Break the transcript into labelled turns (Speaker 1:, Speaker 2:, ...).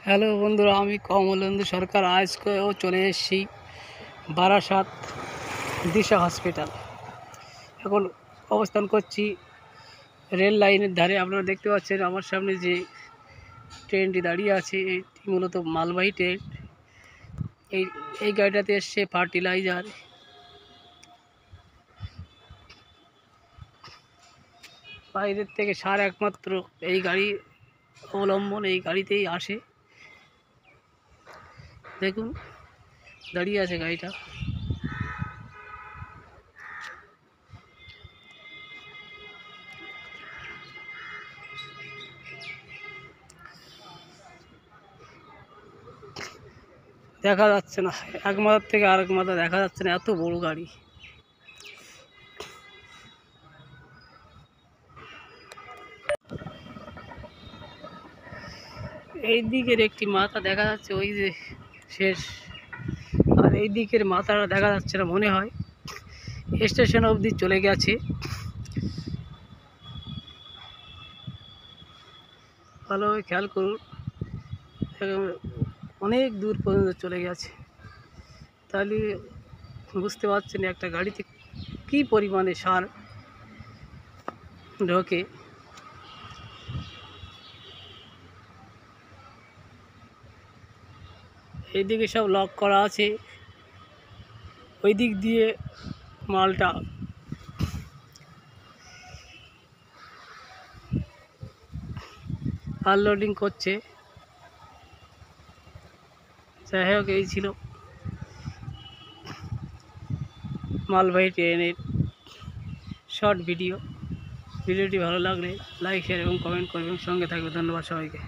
Speaker 1: Hello বন্ধুরা, আমি কমলেন্দু সরকার। আজকেও চলে এসেছি বারাসাত দিশা হসপিটাল। এখন অবস্থান করছি রেল লাইনের ধারে। আপনারা দেখতে পাচ্ছেন আমার সামনে যে ট্রেনটি দাঁড়িয়ে আছে, এটি মূলত মালবাহী ট্রেন। এই এই গাড়িটাতে এসছে ফার্টিলাইজার। বাইরের থেকে সার একমাত্র এই গাড়ি অবলম্বন এই গাড়িতেই আসে। দেখুন দাঁড়িয়ে আছে গাড়িটা। দেখা যাচ্ছে না, এক মাথার থেকে আরেক মাথা দেখা যাচ্ছে না, এত বড় গাড়ি। এই দিকের একটি মাথা দেখা যাচ্ছে, ওই যে শেষ। আর এই দিকের মাথাটা দেখা যাচ্ছে না, মনে হয় স্টেশন অবধি চলে গেছে। ভালোভাবে খেয়াল করুন, অনেক দূর পর্যন্ত চলে গেছে। তাহলে বুঝতে পারছেন একটা গাড়িতে কী পরিমাণে সার ঢোকে। এইদিকে সব লক করা আছে, ওই দিক দিয়ে মালটা আনলোডিং করছে। যাই হোক, এই ছিল মালবাহী ট্রেনের শর্ট ভিডিওটি ভালো লাগলে লাইক, শেয়ার এবং কমেন্ট করবেন। সঙ্গে থাকবে। ধন্যবাদ সবাইকে।